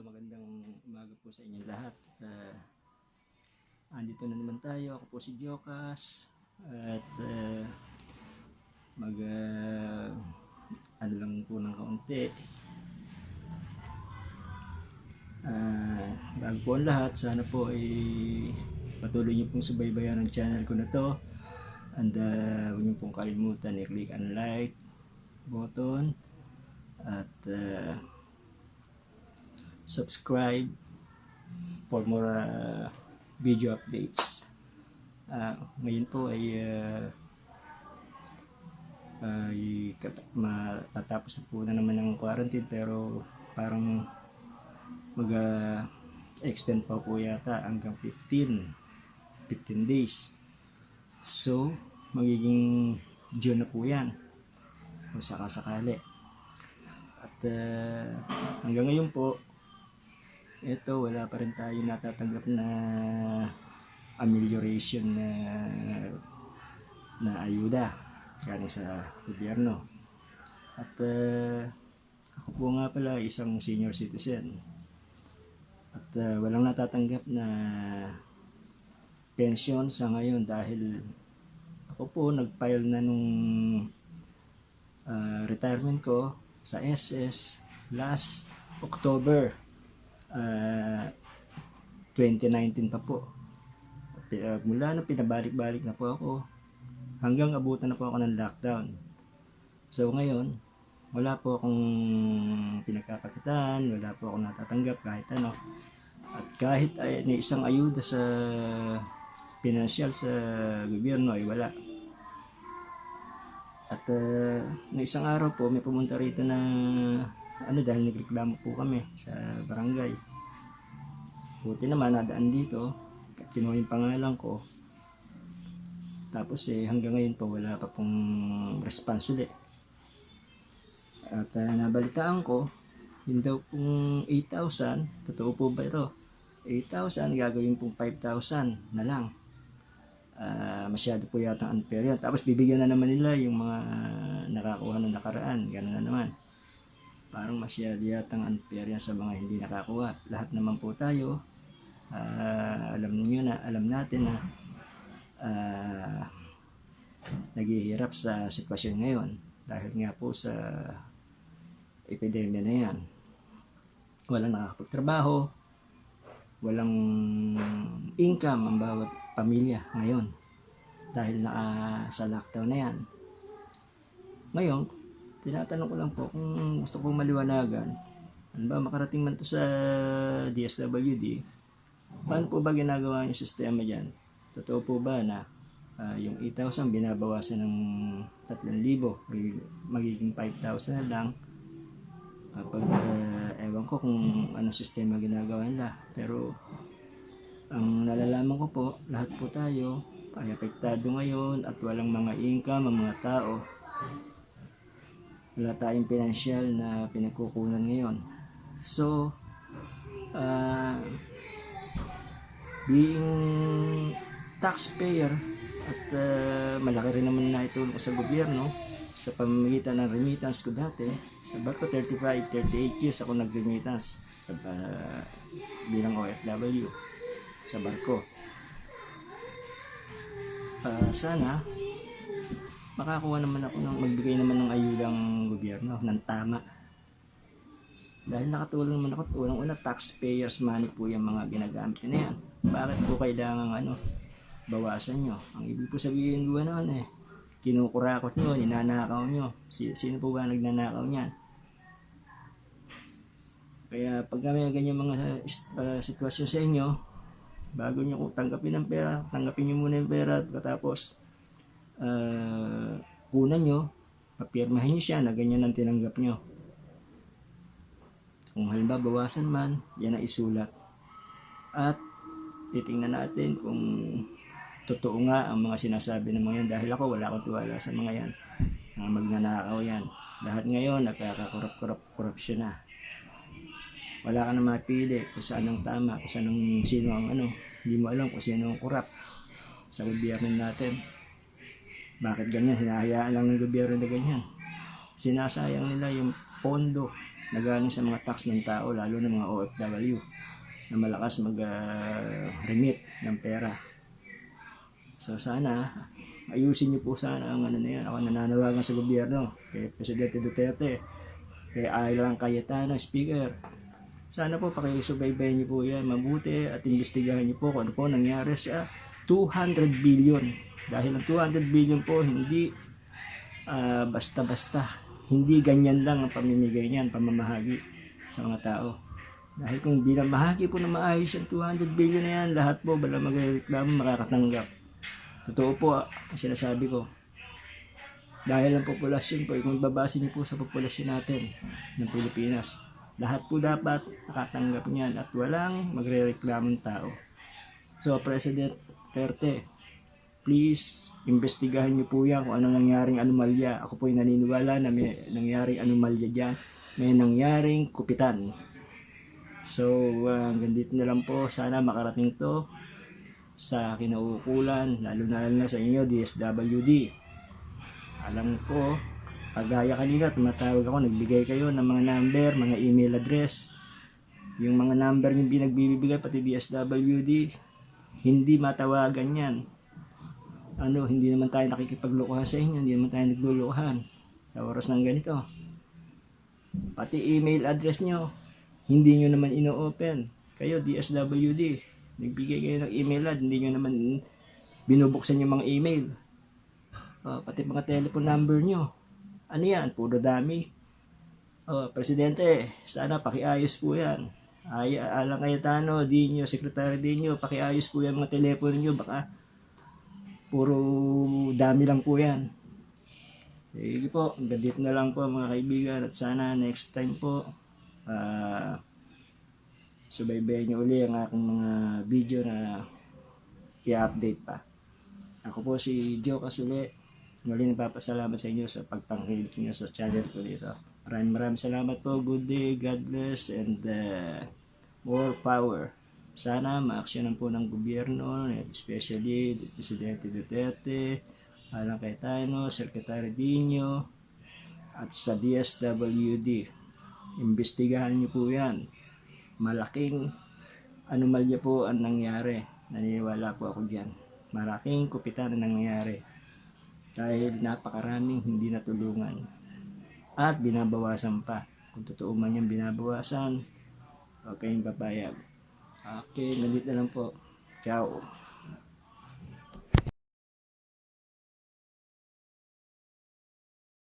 magandang umaga po sa inyo lahat. Andito na naman tayo. Ako po si Jokas at ano lang po ng kaunti. Bago po ang lahat, sana po ay patuloy niyo pong subaybayan ang channel ko na to, and huwag niyo pong kalimutan i-click ang like button at subscribe for more video updates. Ngayon po ay matatapos na po na naman ang quarantine, pero parang extend pa po yata hanggang 15 days. So magiging June na po yan kung sakasakali. At hanggang ngayon po, ito, wala pa rin tayo natatanggap na amelioration na ayuda galing sa gobyerno. At ako po nga pala isang senior citizen at walang natatanggap na pension sa ngayon, dahil ako po nag-file na nung retirement ko sa SS last October 2019 pa po. Mula na pinabalik-balik na po ako hanggang abutan na po ako ng lockdown. So ngayon, wala po akong pinagkakakitaan, wala po akong natatanggap kahit ano. At kahit ni isang ayuda sa pinansyal sa gobyerno ay wala. At na isang araw po may pumunta rito na dahil nagreklamo po kami sa barangay. Buti naman nadaan dito, kinuha yung pangalan ko. Tapos hanggang ngayon po wala pa pong response ulit. At nabalitaan ko, yun daw pong 8,000, totoo po ba ito? 8,000 gagawin pong 5,000 na lang. Masyado po yata unfair yan. Tapos bibigyan na naman nila yung mga nakakuha ng nakaraan. Gano'n na naman. Parang masyado yatang unfair yan sa mga hindi nakakuha. Lahat naman po tayo, alam natin na naghihirap sa sitwasyon ngayon dahil nga po sa epidemya na yan. Walang nakakapagtrabaho, walang income ang bawat pamilya ngayon dahil sa lockdown na yan. Ngayon, tinatanong ko lang po kung gusto kong maliwanagan, ano ba, makarating man to sa DSWD, paano po ba ginagawa yung sistema dyan? Totoo po ba na yung 8,000 binabawasan ng 3,000, magiging 5,000 na lang? Kapag ewan ko kung anong sistema ginagawa nila, pero ang nalalaman ko po, lahat po tayo ay apektado ngayon at walang mga income ang mga tao. Wala tayong pinansyal na pinagkukunan ngayon. So being taxpayer at malaki rin naman na itulong sa gobyerno sa pamamagitan ng remittance ko dati. Sa barko 38 years ako nag-remittance bilang OFW sa barko. Sana makakuha naman ako magbigay naman ng ayudang gobyerno ng tama. Dahil nakatulong naman ako, unang-una taxpayers money po yung mga ginagamit na yan. Bakit po kailangan bawasan nyo? Ang ibig po sabihin ko kinukurakot nyo, ninanakaw nyo. Sino po ba nagnanakaw niyan? Kaya pag may ganyan mga sitwasyon sa inyo, bago nyo tanggapin ang pera, tanggapin nyo muna yung pera at katapos kunan nyo, papirmahin nyo siya na ganyan ang tinanggap nyo. Kung halimbawa bawasan man, yan ang isulat. At titingnan natin kung totoo nga ang mga sinasabi ng mga yan, dahil ako wala akong tiwala sa mga yan, magnanakaw yan. Lahat ngayon nagkakakorupsyon na. Wala ka na mapili kung saan ang tama, kung sino ang hindi mo alam kung sino ang korap sa gobyerno natin. Bakit ganyan? Hinahayaan lang ng gobyerno na ganyan. Sinasayang nila yung pondo nagaling sa mga tax ng tao, lalo ng mga OFW na malakas mag-remit ng pera. So sana ayusin niyo po sana ang ano na yan. Ako nananawagan sa gobyerno, kay Presidente Duterte, kay Alan Cayetano, Speaker. Sana po pakisubaybayan niyo po yan mabuti at imbestigahan niyo po kung ano po nangyari sa 200 billion. Dahil ang 200 billion po hindi basta-basta. Hindi ganyan lang ang pamimigay niyan, pamamahagi sa mga tao. Dahil kung binamahagi po na maayos yung 200 billion na yan, lahat po bala magreklamo makakatanggap. Totoo po ang sinasabi ko. Dahil ang populasyon po, kung babase niyo po sa populasyon natin ng Pilipinas, lahat po dapat nakatanggap niyan at walang magrereklamong tao. So, President Duterte, please, imbestigahan niyo po yan kung ano nangyaring anomalya. Ako po ay naniniwala na may nangyaring anomalya dyan. May nangyaring kupitan. So, hanggang dito na lang po. Sana makarating to sa kinauukulan, lalo na sa inyo, DSWD. Alam ko, kagaya kanina, tumatawag ako, nagbigay kayo ng mga number, mga email address. Yung mga number yung binagbibigay, pati DSWD, hindi matawagan yan. Hindi naman tayo nakikipaglokohan sa inyo, hindi naman tayo naglulukohan sa oras ng ganito. Pati email address nyo, hindi nyo naman ino-open. Kayo, DSWD, nagbigay kayo ng email ad, hindi nyo naman binubuksan yung mga email. Pati mga telephone number nyo, ano yan, puro dami. Presidente, sana pakiayos po yan. Alang Cayetano, Dinyo, Secretary Dinyo, pakiayos po yan mga telepono nyo, baka puro dami lang po yan. Sige po, hanggang dito na lang po mga kaibigan, at sana next time po subaybayan nyo uli ang aking mga video na i-update pa. Ako po si Joe Casule. Muli nagpapasalamat sa inyo sa pagtangkilik nyo sa channel ko dito. Maraming salamat po. Good day, God bless, and more power. Sana maaksyonan po ng gobyerno, especially Presidente Duterte, Alan Cayetano, Secretary Dinyo, at sa DSWD. Imbestigahan niyo po yan. Malaking anomalya po ang nangyari. Naniniwala po ako dyan. Malaking kupitan ang nangyari. Dahil napakaraming hindi natulungan. At binabawasan pa. Kung totoo man yung binabawasan, huwag kayong papayag. Okay, nandito na lang po. Ciao.